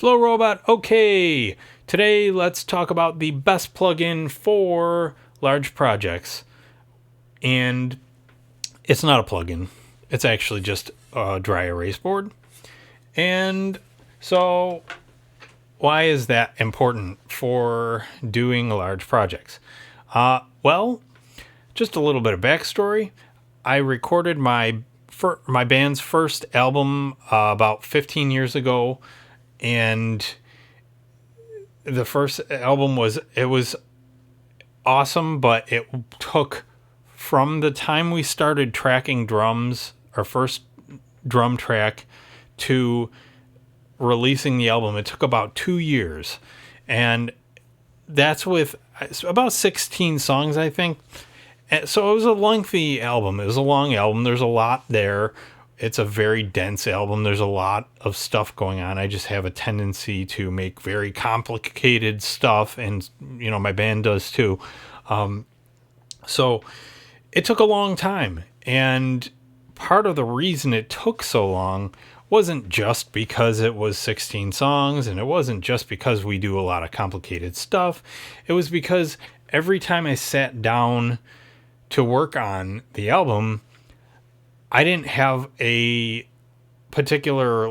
Slow Robot, okay. Today, let's talk about the best plugin for large projects. And it's not a plugin, it's actually just a dry erase board. And so, why is that important for doing large projects? Well, just a little bit of backstory. I recorded my band's first album about 15 years ago, and the first album was awesome, but it took from the time we started tracking drums, our first drum track, to releasing the album, it took about 2 years. And that's with about 16 songs, I think. So it was a lengthy album. It was a long album. There's a lot there. It's a very dense album. There's a lot of stuff going on. I just have a tendency to make very complicated stuff, and my band does too. So it took a long time, and part of the reason it took so long wasn't just because it was 16 songs, and it wasn't just because we do a lot of complicated stuff. It was because every time I sat down to work on the album, I didn't have a particular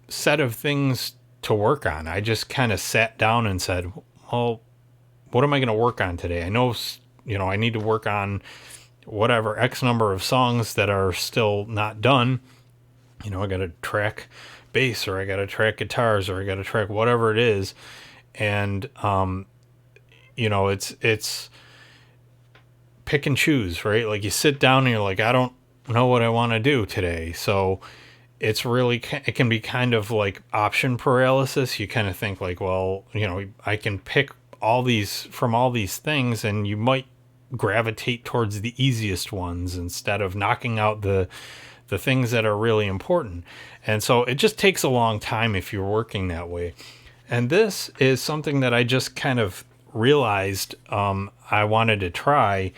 set of things to work on. I just kind of sat down and said, well, what am I going to work on today? I know, I need to work on whatever X number of songs that are still not done. I got to track bass, or I got to track guitars, or I got to track whatever it is. And, it's pick and choose, right? Like you sit down and you're like, I don't know what I want to do today. So it can be kind of like option paralysis. You kind of think like, well, I can pick all these things, and you might gravitate towards the easiest ones instead of knocking out the things that are really important. And so it just takes a long time if you're working that way. And this is something that I just kind of realized I wanted to try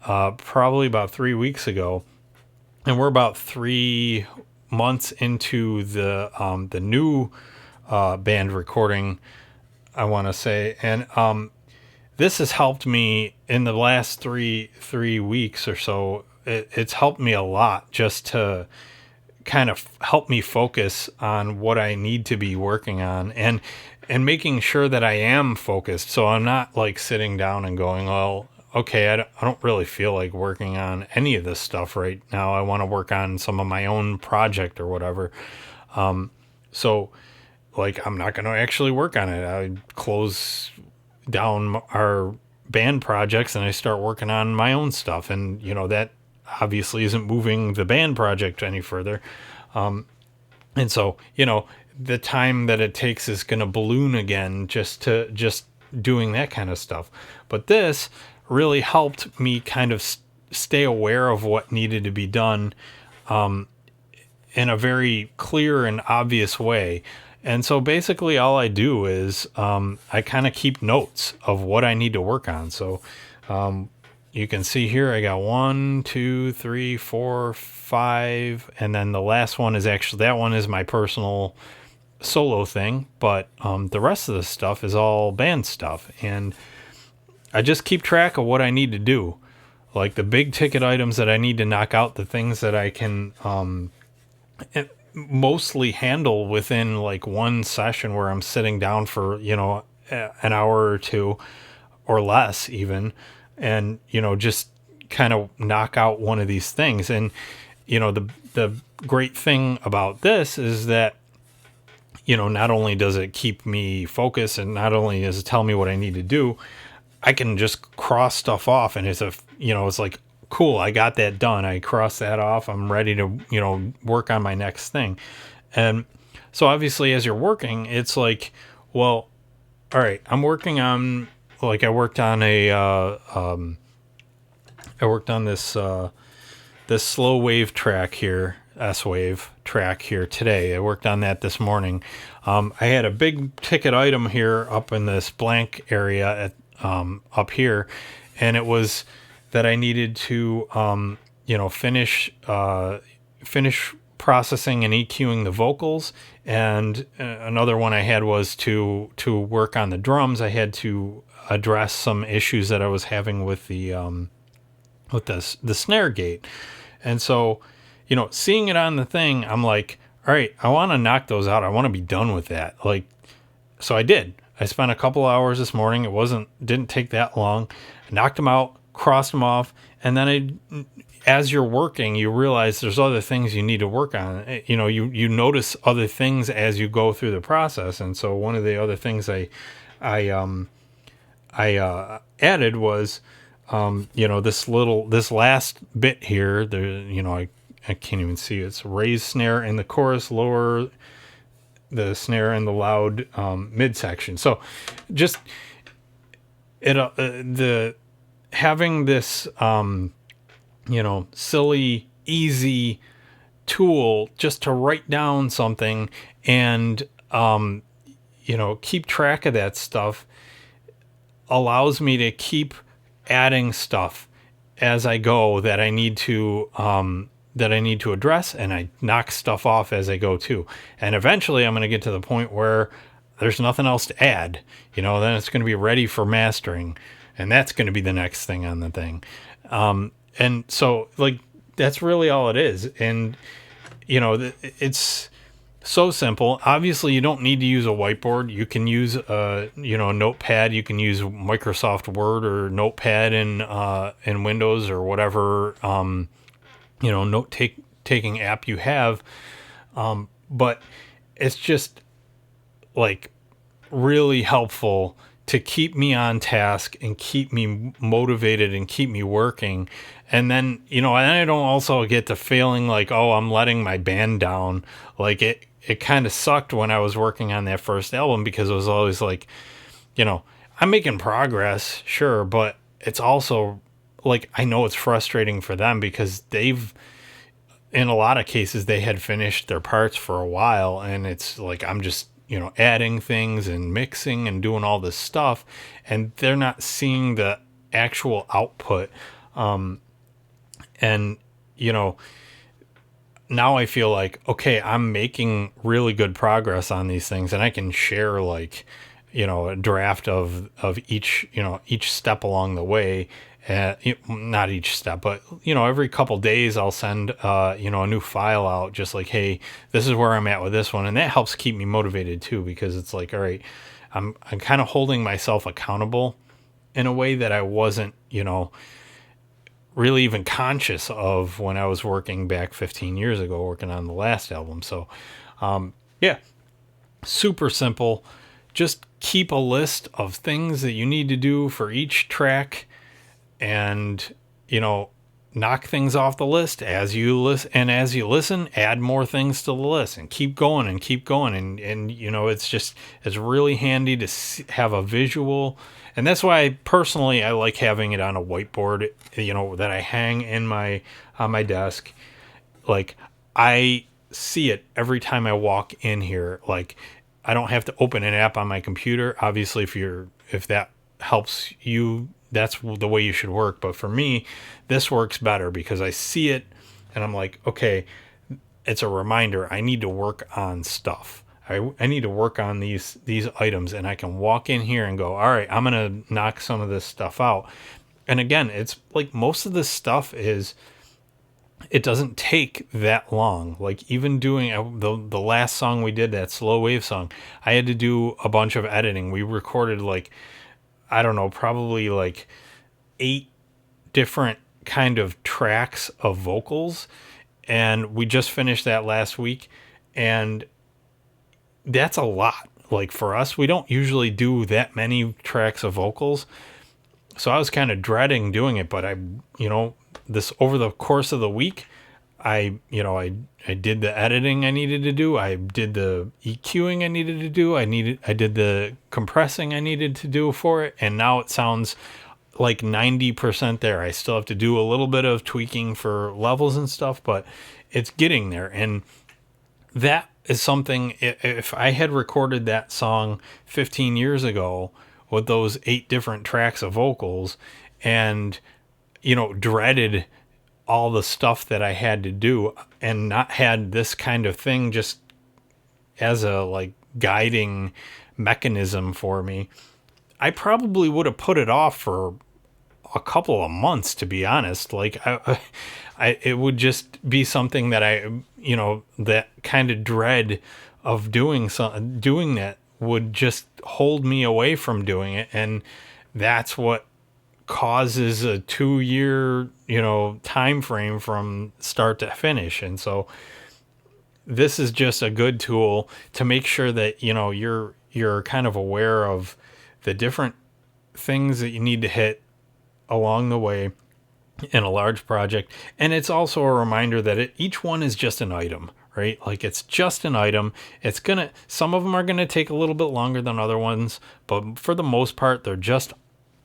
probably about 3 weeks ago. And we're about 3 months into the new band recording, I want to say. And this has helped me in the last three weeks or so. It's helped me a lot just to kind of help me focus on what I need to be working on, and making sure that I am focused. So I'm not like sitting down and going, well, okay, I don't really feel like working on any of this stuff right now. I want to work on some of my own project or whatever. So I'm not going to actually work on it. I close down our band projects and I start working on my own stuff. And, that obviously isn't moving the band project any further. And so, the time that it takes is going to balloon again just doing that kind of stuff. But this really helped me kind of stay aware of what needed to be done in a very clear and obvious way. And so basically all I do is I kind of keep notes of what I need to work on. So you can see here I got 1, 2, 3, 4, 5, and then the last one is actually, that one is my personal solo thing, but the rest of the stuff is all band stuff. And I just keep track of what I need to do, like the big ticket items that I need to knock out, the things that I can mostly handle within like one session where I'm sitting down for, an hour or two or less even, and, just kind of knock out one of these things. And, the great thing about this is that, not only does it keep me focused, and not only does it tell me what I need to do, I can just cross stuff off, and it's like, cool, I got that done. I crossed that off. I'm ready to, work on my next thing. And so obviously as you're working, it's like, well, all right, I'm working on, like I worked on this slow wave track here, S-Wave track here today. I worked on that this morning. I had a big ticket item here up in this blank area at up here, and it was that I needed to finish processing and EQing the vocals, and another one I had was to work on the drums. I had to address some issues that I was having with the snare gate. And so, seeing it on the thing, I'm like, all right, I want to knock those out. I want to be done with that. Like, so I did. I spent a couple hours this morning. Didn't take that long. I knocked them out, crossed them off, and then as you're working, you realize there's other things you need to work on. You notice other things as you go through the process. And so one of the other things I added was, this last bit here, I can't even see it. It's raise snare in the chorus, lower the snare in the loud midsection. So just having this silly, easy tool just to write down something and keep track of that stuff allows me to keep adding stuff as I go that I need to address, and I knock stuff off as I go too. And eventually I'm going to get to the point where there's nothing else to add, then it's going to be ready for mastering, and that's going to be the next thing on the thing. And so like, that's really all it is. And, it's so simple. Obviously you don't need to use a whiteboard. You can use a notepad. You can use Microsoft Word or Notepad in Windows or whatever, taking app you have. But it's just like really helpful to keep me on task and keep me motivated and keep me working. And then, and I don't also get the feeling like, oh, I'm letting my band down. Like it kind of sucked when I was working on that first album, because it was always like, I'm making progress, sure, but it's also like, I know it's frustrating for them because in a lot of cases, they had finished their parts for a while, and it's like, I'm just, adding things and mixing and doing all this stuff, and they're not seeing the actual output. And, now I feel like, okay, I'm making really good progress on these things, and I can share like, a draft of each step along the way. Not each step, but every couple days I'll send a new file out, just like, hey, this is where I'm at with this one, and that helps keep me motivated too, because it's like, all right, I'm kind of holding myself accountable in a way that I wasn't really even conscious of when I was working back 15 years ago, working on the last album. So yeah, super simple. Just keep a list of things that you need to do for each track, and knock things off the list as you listen, and as you listen, add more things to the list, and keep going and keep going. And it's really handy to have a visual, and that's why personally I like having it on a whiteboard, that I hang on my desk. Like, I see it every time I walk in here. Like, I don't have to open an app on my computer. Obviously, if that helps you, that's the way you should work. But for me, this works better because I see it and I'm like, okay, it's a reminder. I need to work on stuff. I need to work on these items, and I can walk in here and go, all right, I'm going to knock some of this stuff out. And again, it's like, most of this stuff it doesn't take that long. Like, even doing the last song we did, that slow wave song, I had to do a bunch of editing. We recorded like, I don't know, probably like 8 different kind of tracks of vocals. And we just finished that last week. And that's a lot. Like, for us, we don't usually do that many tracks of vocals. So I was kind of dreading doing it, but this over the course of the week, I did the editing I needed to do. I did the EQing I needed to do. I did the compressing I needed to do for it. And now it sounds like 90% there. I still have to do a little bit of tweaking for levels and stuff, but it's getting there. And that is something, if I had recorded that song 15 years ago with those 8 different tracks of vocals and, dreaded all the stuff that I had to do, and not had this kind of thing just as a like guiding mechanism for me, I probably would have put it off for a couple of months, to be honest. Like it would just be something that that kind of dread of doing that would just hold me away from doing it. And that's what causes a 2 year, time frame from start to finish. And so this is just a good tool to make sure that, you're kind of aware of the different things that you need to hit along the way in a large project. And it's also a reminder that each one is just an item, right? Like it's just an item. Some of them are going to take a little bit longer than other ones, but for the most part, they're just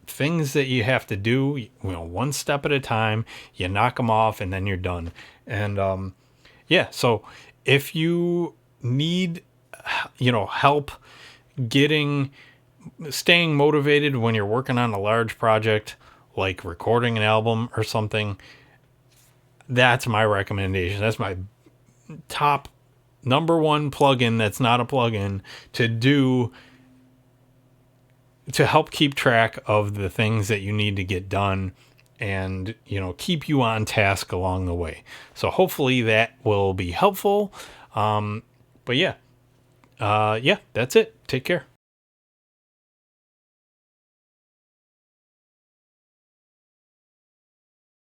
things that you have to do, one step at a time. You knock them off and then you're done. And so if you need, help staying motivated when you're working on a large project, like recording an album or something, that's my recommendation. That's my top number one plugin that's not a plugin to help keep track of the things that you need to get done and, keep you on task along the way. So hopefully that will be helpful. But yeah, that's it. Take care.